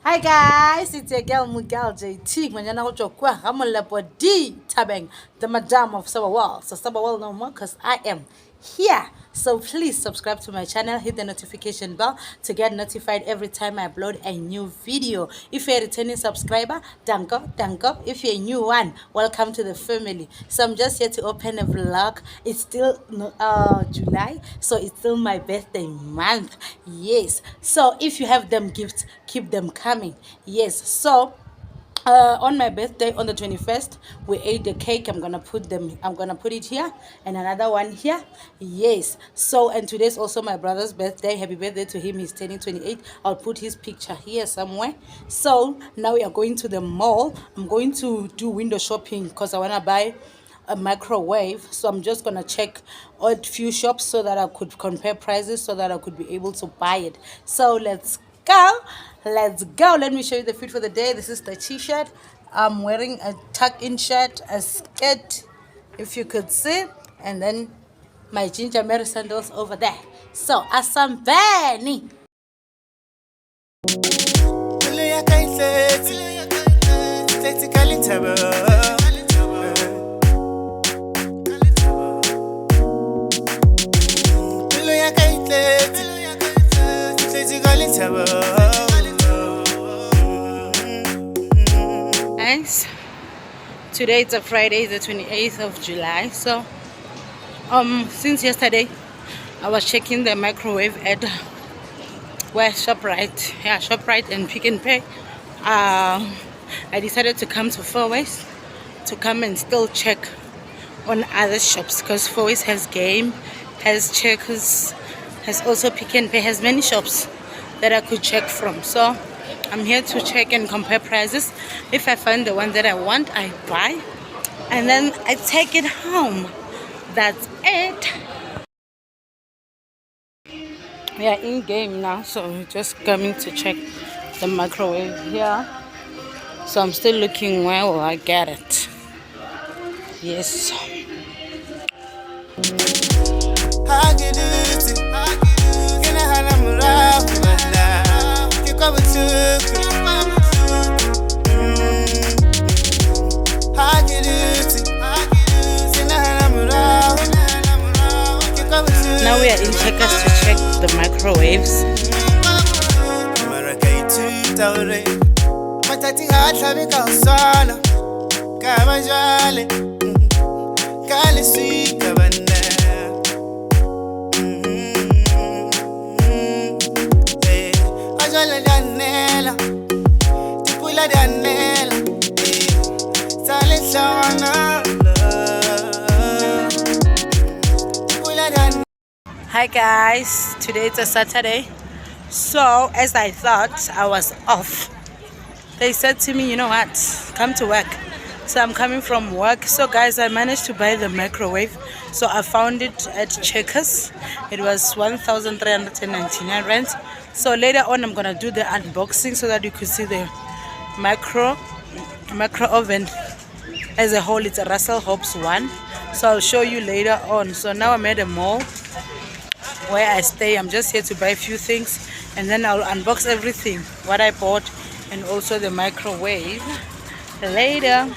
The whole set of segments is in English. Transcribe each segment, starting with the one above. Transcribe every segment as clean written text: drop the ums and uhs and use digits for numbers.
Hi guys, it's your girl Mugal JT. Manjana hocho kwa hamola body tabeng the madam of Sabawal. So Sabawal no more cause I am here. So please subscribe to my channel, hit the notification bell to get notified every time I upload a new video. If you're a returning subscriber, thank up. If you're a new one, welcome to the family. So I'm just here to open a vlog. It's still July, so it's still my birthday month. Yes. So if you have them gifts, keep them coming. Yes. So on my birthday on the 21st we ate the cake. I'm gonna put it here and another one here. Yes. So and today's also my brother's birthday. Happy birthday to him. He's turning 28. I'll put his picture here somewhere. So now we are going to the mall. I'm going to do window shopping because I want to buy a microwave. So I'm just gonna check a few shops so that I could compare prices so that I could be able to buy it. So let's go. Let me show you the fit for the day. This is the t-shirt. I'm wearing a tuck-in shirt, a skirt, if you could see, and then my ginger Mary sandals over there. So asambeni. Guys, today it's a Friday, the 28th of July. So since yesterday I was checking the microwave at where ShopRite and Pick and Pay. I decided to come to Fourways to come and still check on other shops because Fourways has Game, has Checkers, has also Pick and Pay, has many shops that I could check from. So I'm here to check and compare prices. If I find the one that I want, I buy and then I take it home. That's it. We are in Game now, so we're just coming to check the microwave here. So I'm still looking where will I get it. Yes. Now we are in Checkers to check the microwaves. Hi guys, today it's a Saturday. So as I thought I was off, they said to me, you know what, come to work. So I'm coming from work. So guys, I managed to buy the microwave. So I found it at Checkers. It was 1,399 rand. So later on I'm gonna do the unboxing so that you could see the micro oven as a whole. It's a Russell Hobbs one. So I'll show you later on. So now I'm at a mall where I stay. I'm just here to buy a few things and then I'll unbox everything what I bought and also the microwave later.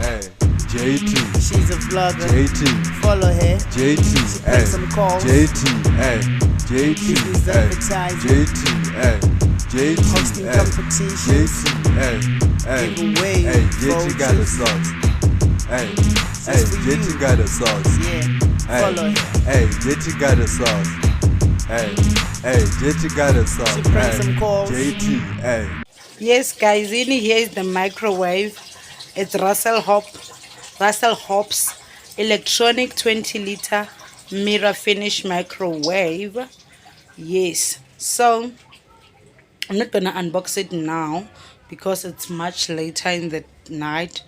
Hey, JT. She's a vlogger. JT. Follow her. JT. Hey. Some calls. JT. Hey. JT. Hey. JT. Hey. JT. Hosting competitions. JT. Hey. Giveaway. Hey. JT got the sauce. Hey. Hey. JT got the sauce. Yeah. Hey. Follow her. Hey. JT got the sauce. Hey. Hey. JT got the sauce. She prank some calls. JT. Hey. Yes guys, in here is the microwave. It's Russell Hobbs electronic 20-liter mirror finish microwave. Yes. So I'm not gonna unbox it now because it's much later in the night.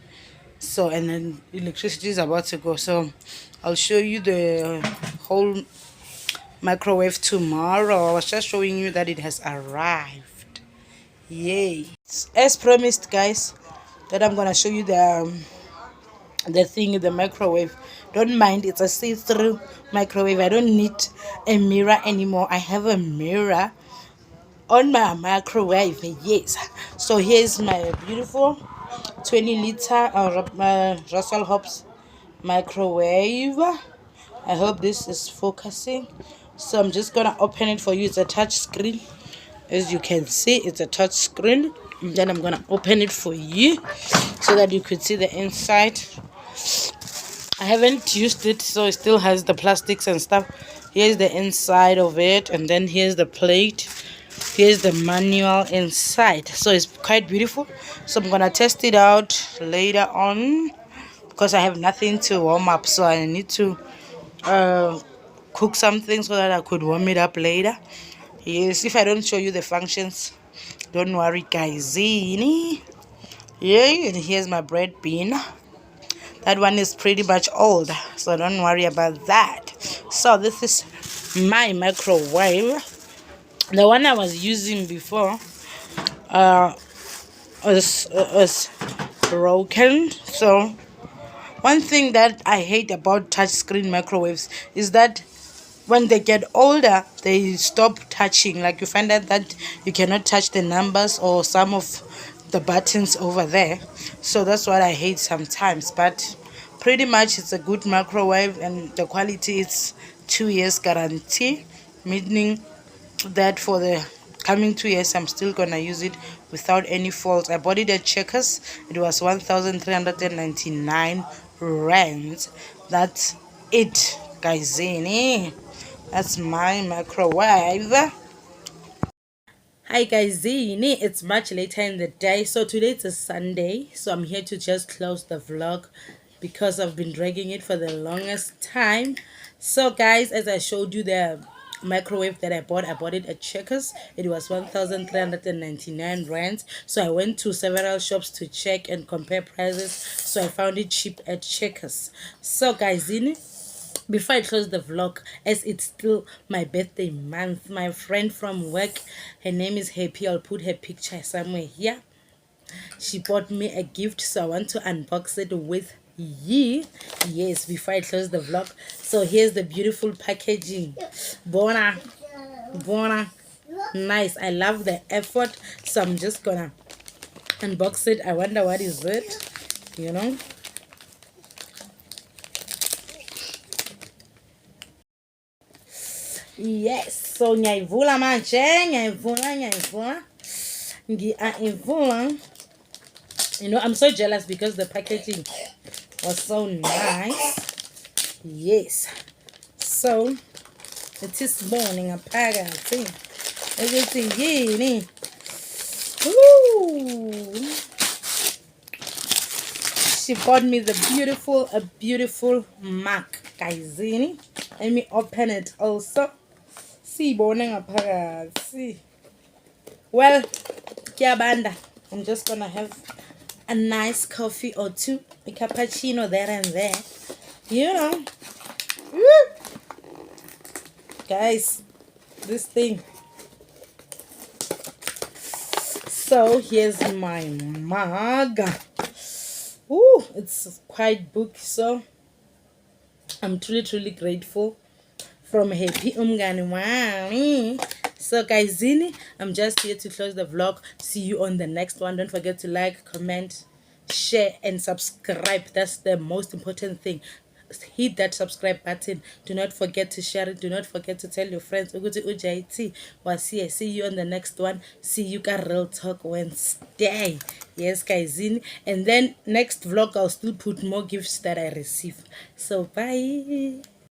So and then electricity is about to go. So I'll show you the whole microwave tomorrow. I was just showing you that it has arrived. Yay. As promised guys, that I'm gonna show you the thing in the microwave Don't mind, it's a see-through microwave. I don't need a mirror anymore. I have a mirror on my microwave. Yes, so here's my beautiful 20-liter Russell Hobbs microwave. I hope this is focusing. So I'm just gonna open it for you. It's a touch screen. As you can see, it's a touch screen. And then I'm gonna open it for you so that you could see the inside. I haven't used it, so it still has the plastics and stuff. Here's the inside of it, and then here's the plate. Here's the manual inside. So it's quite beautiful. So I'm gonna test it out later on because I have nothing to warm up, so I need to cook something so that I could warm it up later. Yes, if I don't show you the functions, don't worry, guys. Yeah, and here's my bread bin. That one is pretty much old, so don't worry about that. So this is my microwave. The one I was using before was broken. So one thing that I hate about touchscreen microwaves is that when they get older, they stop touching. Like you find out that you cannot touch the numbers or some of the buttons over there. So that's what I hate sometimes. But pretty much it's a good microwave, and the quality is 2 years guarantee, meaning that for the coming 2 years I'm still gonna use it without any fault. I bought it at Checkers. It was 1,399 rands. That's it, guys. That's my microwave. Hi guys, it's much later in the day. So today it's a Sunday, so I'm here to just close the vlog because I've been dragging it for the longest time. So guys, as I showed you the microwave that I bought it at Checkers. It was 1,399 rands. So I went to several shops to check and compare prices, so I found it cheap at Checkers. So guys, before I close the vlog, as it's still my birthday month, my friend from work, her name is Happy, I'll put her picture somewhere here, she bought me a gift, so I want to unbox it with ye. Yes, before I close the vlog. So here's the beautiful packaging. Bona nice. I love the effort, so I'm just gonna unbox it. I wonder what is it, you know. Yes, so nyayivula manje, nyayivula. Ngiyaivula. You know, I'm so jealous because the packaging was so nice. Yes. So it is morning phakathi. Ukuthi yini? Woo! She bought me a beautiful mug, guys. Let me open it also. See, see. Well, kiyabanda. I'm just gonna have a nice coffee or two, a cappuccino there and there, you know. Woo! Guys, this thing. So here's my mug. Ooh, it's quite booky, so I'm truly grateful. From Happy Umgani Wami. So guys, I'm just here to close the vlog. See you on the next one. Don't forget to like, comment, share and subscribe. That's the most important thing. Hit that subscribe button. Do not forget to share it. Do not forget to tell your friends. See you on the next one. See you got Real Talk Wednesday. Yes guys, and then next vlog I'll still put more gifts that I receive. So bye.